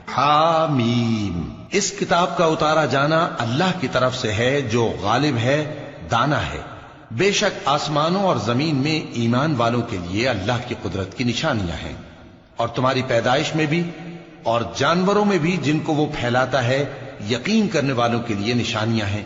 حامیم، اس کتاب کا اتارا جانا اللہ کی طرف سے ہے جو غالب ہے، دانا ہے۔ بے شک آسمانوں اور زمین میں ایمان والوں کے لیے اللہ کی قدرت کی نشانیاں ہیں، اور تمہاری پیدائش میں بھی اور جانوروں میں بھی جن کو وہ پھیلاتا ہے یقین کرنے والوں کے لیے نشانیاں ہیں،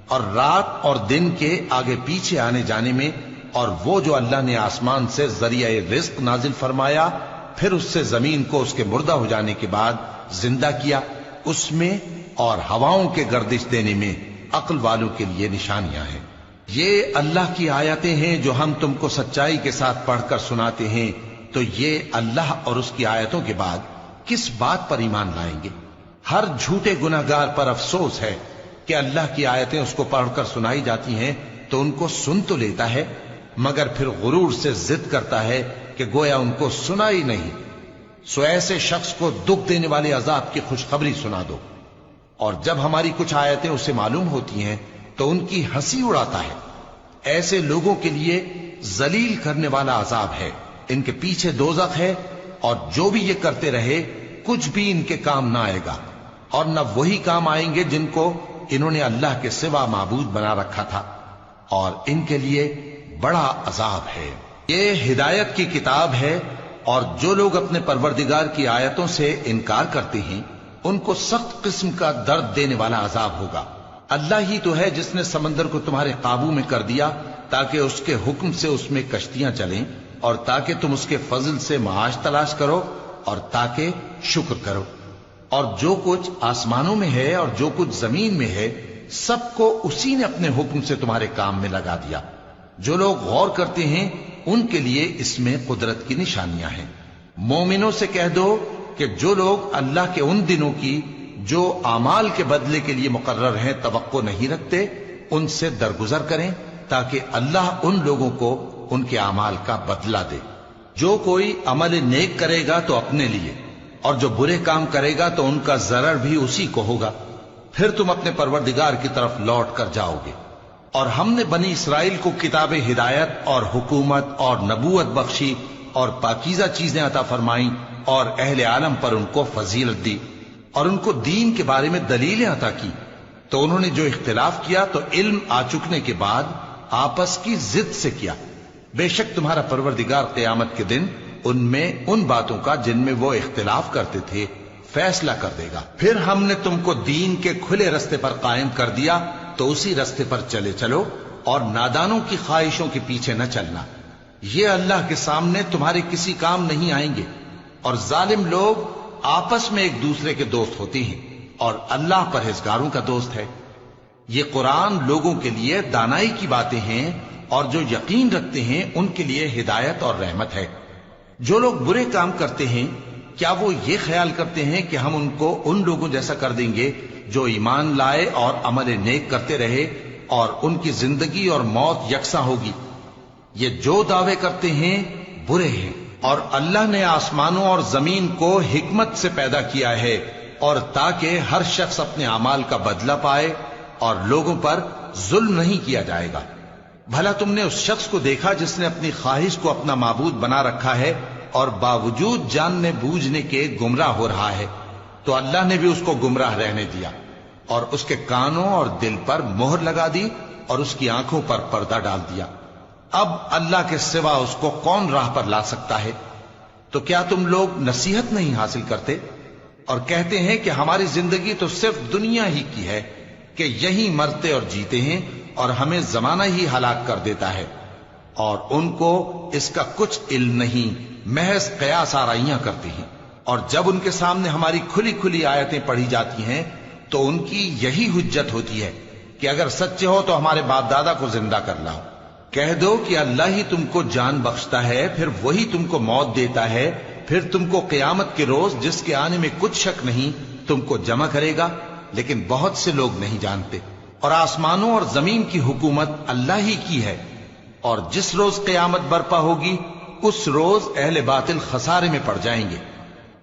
اور رات اور دن کے آگے پیچھے آنے جانے میں، اور وہ جو اللہ نے آسمان سے ذریعہ رزق نازل فرمایا پھر اس سے زمین کو اس کے مردہ ہو جانے کے بعد زندہ کیا، اس میں اور ہواؤں کے گردش دینے میں عقل والوں کے لیے نشانیاں ہیں۔ یہ اللہ کی آیتیں ہیں جو ہم تم کو سچائی کے ساتھ پڑھ کر سناتے ہیں، تو یہ اللہ اور اس کی آیتوں کے بعد کس بات پر ایمان لائیں گے؟ ہر جھوٹے گناہگار پر افسوس ہے کہ اللہ کی آیتیں اس کو پڑھ کر سنائی جاتی ہیں تو ان کو سن تو لیتا ہے مگر پھر غرور سے ضد کرتا ہے کہ گویا ان کو سنا ہی نہیں۔ سو ایسے شخص کو دکھ دینے والے عذاب کی خوشخبری سنا دو، اور جب ہماری کچھ آیتیں اسے معلوم ہوتی ہیں تو ان کی ہنسی اڑاتا ہے۔ ایسے لوگوں کے لیے ذلیل کرنے والا عذاب ہے، ان کے پیچھے دوزخ ہے، اور جو بھی یہ کرتے رہے کچھ بھی ان کے کام نہ آئے گا، اور نہ وہی کام آئیں گے جن کو انہوں نے اللہ کے سوا معبود بنا رکھا تھا، اور ان کے لیے بڑا عذاب ہے۔ یہ ہدایت کی کتاب ہے، اور جو لوگ اپنے پروردگار کی آیتوں سے انکار کرتے ہیں ان کو سخت قسم کا درد دینے والا عذاب ہوگا۔ اللہ ہی تو ہے جس نے سمندر کو تمہارے قابو میں کر دیا تاکہ اس کے حکم سے اس میں کشتیاں چلیں، اور تاکہ تم اس کے فضل سے معاش تلاش کرو، اور تاکہ شکر کرو۔ اور جو کچھ آسمانوں میں ہے اور جو کچھ زمین میں ہے سب کو اسی نے اپنے حکم سے تمہارے کام میں لگا دیا۔ جو لوگ غور کرتے ہیں ان کے لیے اس میں قدرت کی نشانیاں ہیں۔ مومنوں سے کہہ دو کہ جو لوگ اللہ کے ان دنوں کی جو اعمال کے بدلے کے لیے مقرر ہیں توقع نہیں رکھتے ان سے درگزر کریں تاکہ اللہ ان لوگوں کو ان کے اعمال کا بدلہ دے۔ جو کوئی عمل نیک کرے گا تو اپنے لیے، اور جو برے کام کرے گا تو ان کا ضرر بھی اسی کو ہوگا، پھر تم اپنے پروردگار کی طرف لوٹ کر جاؤ گے۔ اور ہم نے بنی اسرائیل کو کتاب ہدایت اور حکومت اور نبوت بخشی اور پاکیزہ چیزیں عطا فرمائیں، اور اہل عالم پر ان کو فضیلت دی، اور ان کو دین کے بارے میں دلیلیں عطا کی، تو انہوں نے جو اختلاف کیا تو علم آ چکنے کے بعد آپس کی ضد سے کیا۔ بے شک تمہارا پروردگار قیامت کے دن ان میں ان باتوں کا جن میں وہ اختلاف کرتے تھے فیصلہ کر دے گا۔ پھر ہم نے تم کو دین کے کھلے رستے پر قائم کر دیا تو اسی رستے پر چلے چلو، اور نادانوں کی خواہشوں کے پیچھے نہ چلنا، یہ اللہ کے سامنے تمہارے کسی کام نہیں آئیں گے۔ اور ظالم لوگ آپس میں ایک دوسرے کے دوست ہوتے ہیں، اور اللہ پرہیزگاروں کا دوست ہے۔ یہ قرآن لوگوں کے لیے دانائی کی باتیں ہیں، اور جو یقین رکھتے ہیں ان کے لیے ہدایت اور رحمت ہے۔ جو لوگ برے کام کرتے ہیں کیا وہ یہ خیال کرتے ہیں کہ ہم ان کو ان لوگوں جیسا کر دیں گے جو ایمان لائے اور عمل نیک کرتے رہے اور ان کی زندگی اور موت یکساں ہوگی؟ یہ جو دعوے کرتے ہیں برے ہیں۔ اور اللہ نے آسمانوں اور زمین کو حکمت سے پیدا کیا ہے، اور تاکہ ہر شخص اپنے اعمال کا بدلہ پائے، اور لوگوں پر ظلم نہیں کیا جائے گا۔ بھلا تم نے اس شخص کو دیکھا جس نے اپنی خواہش کو اپنا معبود بنا رکھا ہے اور باوجود جاننے بوجھنے کے گمراہ ہو رہا ہے؟ تو اللہ نے بھی اس کو گمراہ رہنے دیا، اور اس کے کانوں اور دل پر مہر لگا دی، اور اس کی آنکھوں پر پردہ ڈال دیا۔ اب اللہ کے سوا اس کو کون راہ پر لا سکتا ہے؟ تو کیا تم لوگ نصیحت نہیں حاصل کرتے اور کہتے ہیں کہ ہماری زندگی تو صرف دنیا ہی کی ہے، کہ یہیں مرتے اور جیتے ہیں اور ہمیں زمانہ ہی ہلاک کر دیتا ہے، اور ان کو اس کا کچھ علم نہیں، محض قیاس آرائیاں کرتے ہیں۔ اور جب ان کے سامنے ہماری کھلی کھلی آیتیں پڑھی جاتی ہیں تو ان کی یہی حجت ہوتی ہے کہ اگر سچے ہو تو ہمارے باپ دادا کو زندہ کر لاؤ۔ کہہ دو کہ اللہ ہی تم کو جان بخشتا ہے، پھر وہی تم کو موت دیتا ہے، پھر تم کو قیامت کے روز جس کے آنے میں کچھ شک نہیں تم کو جمع کرے گا، لیکن بہت سے لوگ نہیں جانتے۔ اور آسمانوں اور زمین کی حکومت اللہ ہی کی ہے، اور جس روز قیامت برپا ہوگی اس روز اہل باطل خسارے میں پڑ جائیں گے،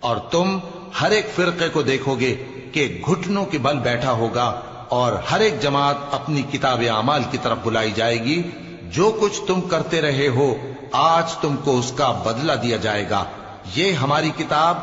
اور تم ہر ایک فرقے کو دیکھو گے کہ گھٹنوں کے بل بیٹھا ہوگا، اور ہر ایک جماعت اپنی کتاب اعمال کی طرف بلائی جائے گی۔ جو کچھ تم کرتے رہے ہو آج تم کو اس کا بدلہ دیا جائے گا، یہ ہماری کتاب